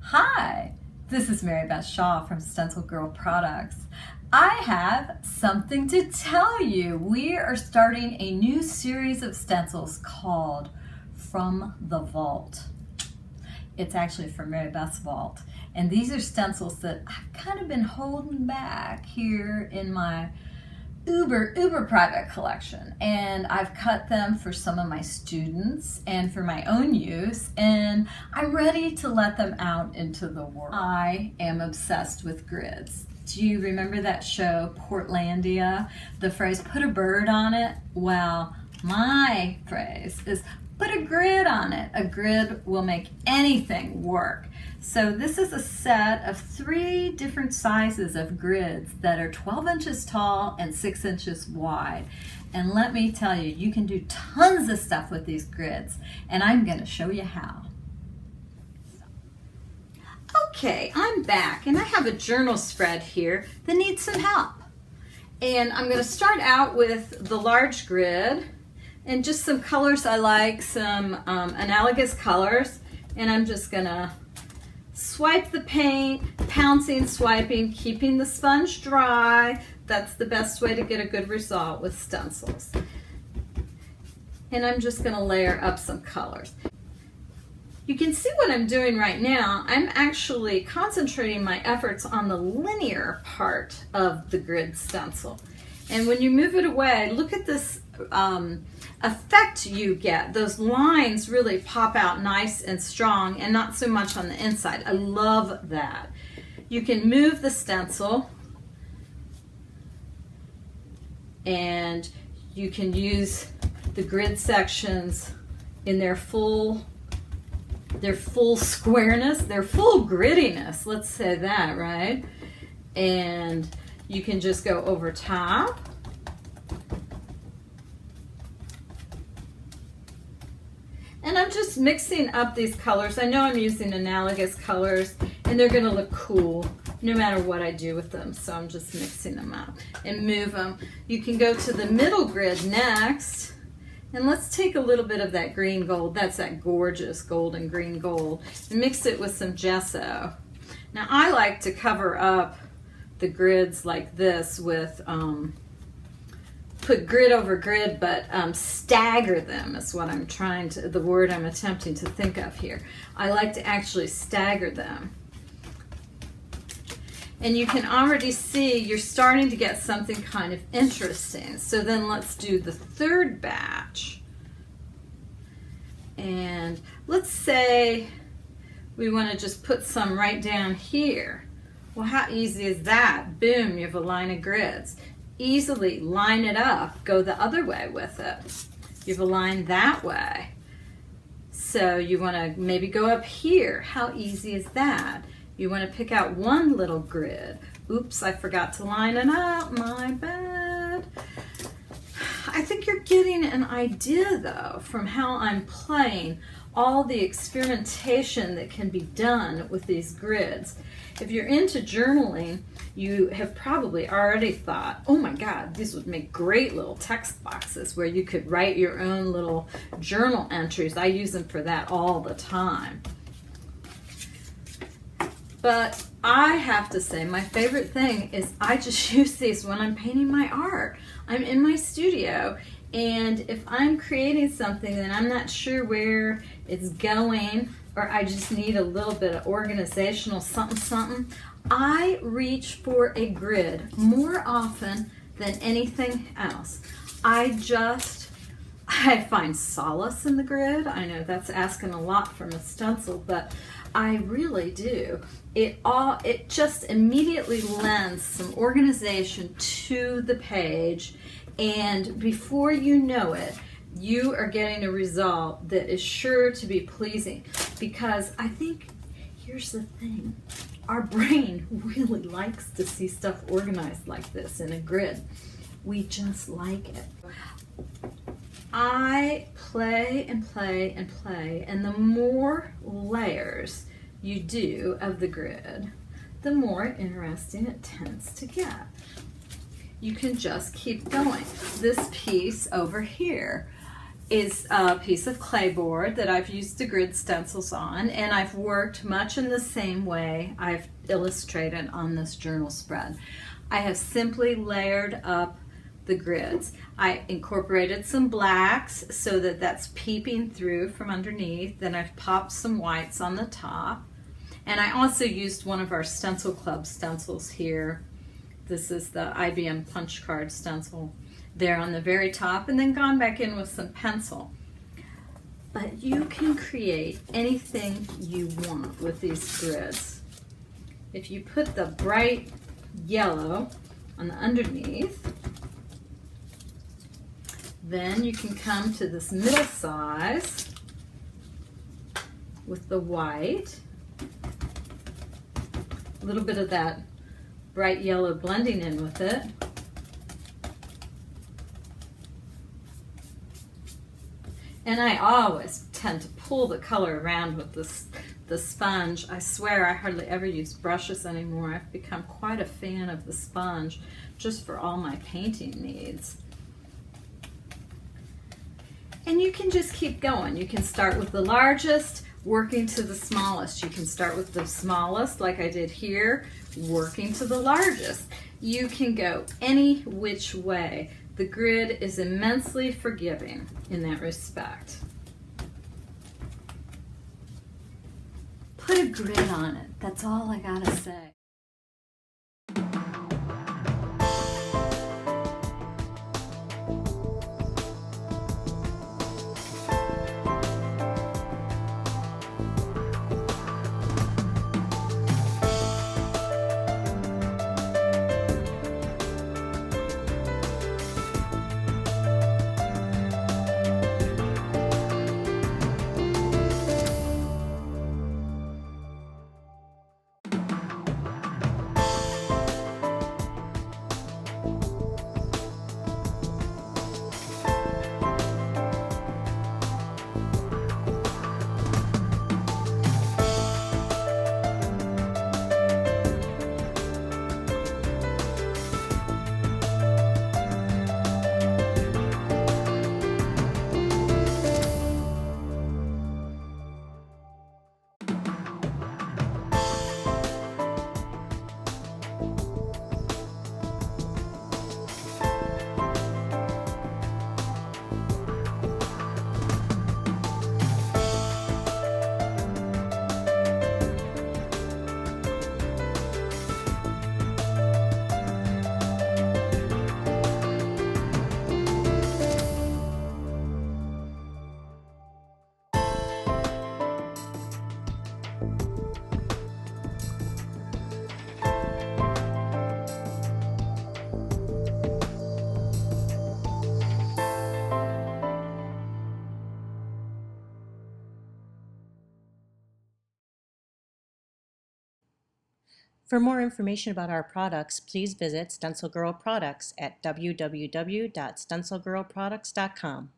Hi, this is Beth Shaw from StencilGirl Products. I have something to tell you. We are starting a new series of stencils called From the Vault. It's actually from Mary Beth's vault. And these are stencils that I've kind of been holding back here in my uber private collection, and I've cut them for some of my students and for my own use, and I'm ready to let them out into the world. I am obsessed with grids. Do you remember that show Portlandia? The phrase put a bird on it? Well, my phrase is put a grid on it. A grid will make anything work. So this is a set of 3 different sizes of grids that are 12 inches tall and 6 inches wide. And let me tell you, you can do tons of stuff with these grids, and I'm going to show you how. Okay, I'm back, and I have a journal spread here that needs some help. And I'm going to start out with the large grid and just some colors I like, some analogous colors, and I'm just going to swipe the paint, pouncing, swiping, keeping the sponge dry. That's the best way to get a good result with stencils. And I'm just going to layer up some colors. You can see what I'm doing right now. I'm actually concentrating my efforts on the linear part of the grid stencil. And when you move it away, look at this effect you get. Those lines really pop out nice and strong and not so much on the inside. I love that. You can move the stencil and you can use the grid sections in their full squareness, their full grittiness, let's say that, right? And you can just go over top. And I'm just mixing up these colors. I know I'm using analogous colors, and they're going to look cool no matter what I do with them. So I'm just mixing them up and move them. You can go to the middle grid next. And let's take a little bit of that green gold. That's that gorgeous golden green gold. And mix it with some gesso. Now I like to cover up the grids like this with put grid over grid, but stagger them is what I'm trying to, the word I'm attempting to think of here. I like to actually stagger them. And you can already see you're starting to get something kind of interesting. So then let's do the third batch. And let's say we want to just put some right down here. Well, how easy is that? Boom, you have a line of grids. Easily line it up, go the other way with it. You have a line that way. So you want to maybe go up here. How easy is that? You want to pick out one little grid. Oops, I forgot to line it up, my bad. I think you're getting an idea though from how I'm playing all the experimentation that can be done with these grids. If you're into journaling, you have probably already thought, oh my God, these would make great little text boxes where you could write your own little journal entries. I use them for that all the time. But I have to say, my favorite thing is I just use these when I'm painting my art. I'm in my studio, and if I'm creating something and I'm not sure where it's going, or I just need a little bit of organizational something, I reach for a grid more often than anything else. I find solace in the grid. I know that's asking a lot from a stencil, but I really do. It just immediately lends some organization to the page, and before you know it, you are getting a result that is sure to be pleasing. Because I think, here's the thing, our brain really likes to see stuff organized like this in a grid. We just like it. I play and play and play, and the more layers you do of the grid, the more interesting it tends to get. You can just keep going. This piece over here is a piece of clapboard that I've used the grid stencils on, and I've worked much in the same way I've illustrated on this journal spread. I have simply layered up the grids. I incorporated some blacks so that that's peeping through from underneath. Then I've popped some whites on the top. And I also used one of our Stencil Club stencils here. This is the IBM punch card stencil there on the very top, and then gone back in with some pencil. But you can create anything you want with these grids. If you put the bright yellow on the underneath, then you can come to this middle size with the white, a little bit of that bright yellow blending in with it. And I always tend to pull the color around with the sponge. I swear I hardly ever use brushes anymore. I've become quite a fan of the sponge just for all my painting needs. And you can just keep going. You can start with the largest, working to the smallest. You can start with the smallest, like I did here, working to the largest. You can go any which way. The grid is immensely forgiving in that respect. Put a grid on it. That's all I gotta say. For more information about our products, please visit StencilGirl Products at www.stencilgirlproducts.com.